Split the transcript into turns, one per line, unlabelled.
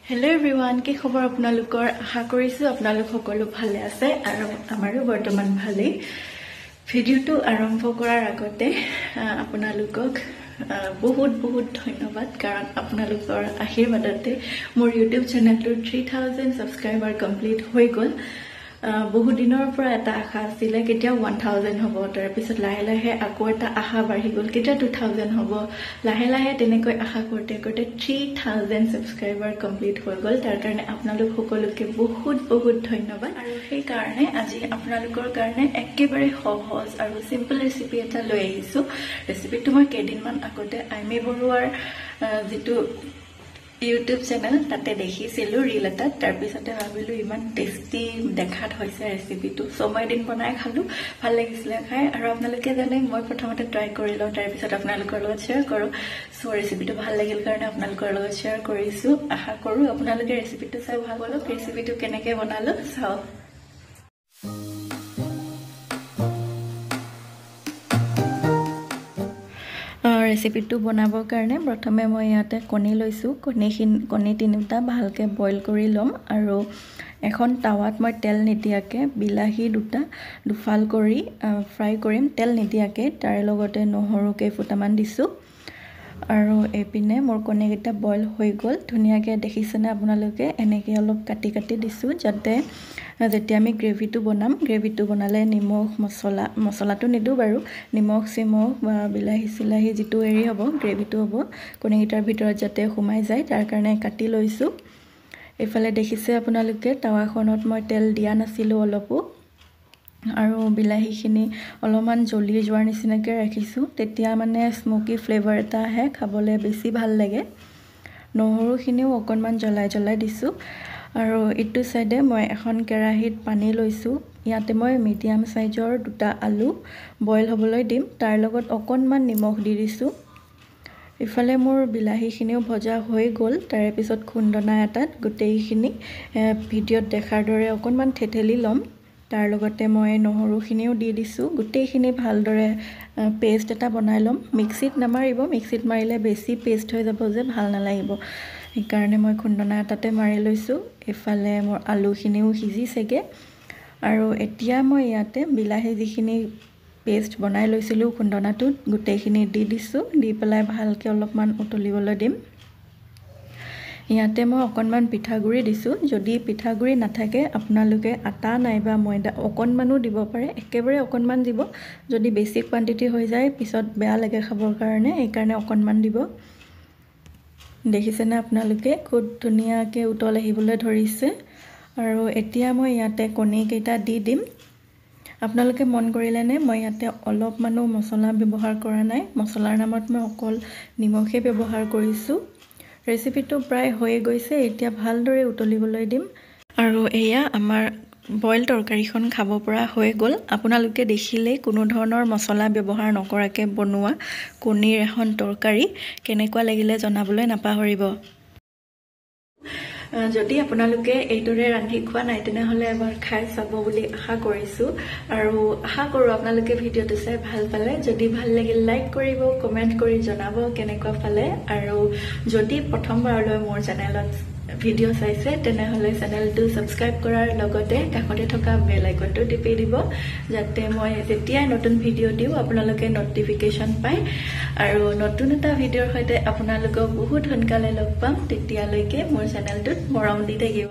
Hello everyone, কি খবৰ আপোনালোকৰ আশা কৰিছো আপোনালোক সকলো ভালে আছে আৰু আমাৰো বৰ্তমান ভালে ভিডিওটো আৰম্ভ কৰাৰ আগতে আপোনালোকক বহুত ধন্যবাদ কাৰণ আপোনালোকৰ আশীৰ্বাদতে মোৰ YouTube চেনেলটো 3000 সাবস্ক্ৰাইবাৰ কমপ্লিট হৈ গল বহুত দিনৰ পৰা এটা আশা আছিল কেতিয়া 1000 হ'ব তাৰ পিছত লাহে লাহে আকৌ এটা আশা বাঢ়ি গল কেতিয়া 2000 হ'ব লাহে লাহে তেনেকৈ আশা করতে 3000 সাবস্ক্ৰাইবাৰ কমপ্লিট হৈ গল তাৰ কাৰণে আপোনালোক সকলোকে বহুত ধন্যবাদ আৰু সেই কাৰণে আজি আপোনালোকৰ কাৰণে একেবাৰে সহজ আৰু সিম্পল ৰেচিপি এটা লৈ আহিছো ৰেচিপিটো মই কেইদিনমান আগতে আইমি বৰুৱাৰ যেটো YouTube channel তাতে দেখিছিলো ৰীল এটা তাৰ পিছতে ভাবিলো ইমান টেস্টি দেখাত হৈছে ৰেচিপিটো সময় দিন বনাই খালো ভাল লাগিছিল খাই আৰু আপোনালোকে জানে মই প্ৰথমতে ট্ৰাই কৰিলো তাৰ পিছত আপোনালোকৰ লগত শেয়াৰ কৰো সো ৰেচিপিটো ভাল লাগিল কাৰণে আপোনালোকৰ লগত শেয়াৰ কৰিছো আশা কৰো আপোনালোকে ৰেচিপিটো চাই ভাল পালে ৰেচিপিটো কেনেকৈ বনালো চাও ৰেচিপিটো বনাবৰ কাৰণে প্ৰথমে মই ইয়াতে কণী লৈছো কণী তিনিটা ভালকে বইল কৰি লম আৰু এখন তাৱাত মই তেল নিদিয়াকে বিলাহী দুফাল কৰি ফ্ৰাই কৰিম তেল নিদিয়াকে তাৰ লগতে নহৰু কেইফুটামান দিছো আৰু এপিনে মোৰ কণীকেইটা বইল হৈ গল ধুনিয়াকে দেখিছেনে আপোনালোকে এনেকৈ অলপ কাটি দিছো যাতে যেতিয়া আমি গ্ৰেভিটো বনালে নিমখ মছলাটো নিদু বাৰু নিমখ সিমখ বিলাহী যেটো এৰি হ'ব গ্ৰেভিটো হ'ব কণীটাৰ ভিতৰত যাতে সোমাই যায় তাৰ কাৰণে কাটি লৈছো এফালে দেখিছে আপোনালোকে তাৱাখনত মই তেল দিয়া নাছিলো অলপো আৰু বিলাহীখিনি অলপমান জ্বলি যোৱাৰ নিচিনাকৈ ৰাখিছো তেতিয়া মানে স্মোকি ফ্লেভাৰ এটা আহে খাবলৈ বেছি ভাল লাগে নহৰুখিনিও অকনমান জ্বলাই দিছো আৰু ইটো সাইডে মই এখন কেৰাহীত পানী লৈছো ইয়াতে মই মিডিয়াম সাইজৰ দুটা আলু বইল হ'বলৈ দিম তাৰ লগত অকনমান নিমখ দি দিছো ইফালে মোৰ বিলাহীখিনিও ভজা হৈ গল তাৰ পিছত খুন্দনা এটাত গোটেইখিনি ভিডিওত দেখাৰ দৰে অকনমান থেথেলি লম তাৰ লগতে মই নহৰুখিনিও দি দিছো গোটেইখিনি ভালদৰে পেষ্ট এটা বনাই লম মিক্সিত নামাৰিব মিক্সিত মাৰিলে বেছি পেষ্ট হৈ যাব যে ভাল নালাগিব সেইকাৰণে মই খুন্দনা এটাতে মাৰি লৈছো এফালে মোৰ আলুখিনিও সিজিছেগে আৰু এতিয়া মই ইয়াতে বিলাহী যিখিনি পেষ্ট বনাই লৈছিলো খুন্দনাটোত গোটেইখিনি দি দিছো দি পেলাই ভালকে অলপমান উতলিবলৈ দিম ইয়াতে মই অকনমান পিঠাগুৰি দিছো যদি পিঠাগুৰি নাথাকে আপোনালোকে আটা নাইবা ময়দা অকনমানো দিব পাৰে একেবাৰে অকনমান দিব যদি বেছি কোৱান্টিটি হৈ যায় পিছত বেয়া লাগে খাবৰ কাৰণে এই কাৰণে অকনমান দিব দেখিছেনে আপোনালোকে খুব ধুনিয়াকে উতল আহিবলৈ ধৰিছে আৰু এতিয়া মই ইয়াতে কণী কেইটা দি দিম আপোনালোকে মন কৰিলেনে মই ইয়াতে অলপমানো মছলা ব্যৱহাৰ কৰা নাই মছলাৰ নামত মই অকল নিমখে ব্যৱহাৰ কৰিছো ৰেচিপিটো প্ৰায় হৈ গৈছে এতিয়া ভালদৰে উতলিবলৈ দিম আৰু এয়া আমাৰ বইল তৰকাৰীখন খাব পৰা হৈ গল আপোনালোকে দেখিলে কোনো ধৰণৰ মছলা ব্যৱহাৰ নকৰাকে বনোৱা কণীৰ এখন তৰকাৰী কেনেকুৱা লাগিলে জনাবলৈ নাপাহৰিব যদি আপোনালোকে এইটোৰে ৰান্ধি খোৱা নাই তেনেহলে এবাৰ খাই চাব বুলি আশা কৰিছো আৰু আশা কৰো আপোনালোকে ভিডিওটো চাই ভাল পালে যদি ভাল লাগিল লাইক কৰিব কমেন্ট কৰি জনাব কেনেকুৱা পালে আৰু যদি প্ৰথমবাৰলৈ মোৰ চেনেলত ভিডিও চাইছে তেনেহলে চেনেলটো সাবস্ক্ৰাইব কৰাৰ লগতে কাষতে থকা বেল আইকনটো টিপি দিব যাতে মই যেতিয়া নতুন ভিডিও দিও আপোনালোকে নটিফিকেশন পায় আৰু নতুন এটা ভিডিওৰ সৈতে আপোনালোকক বহুত সোনকালে লগ পাম তেতিয়ালৈকে মোৰ চেনেলটোত মৰম দি থাকিব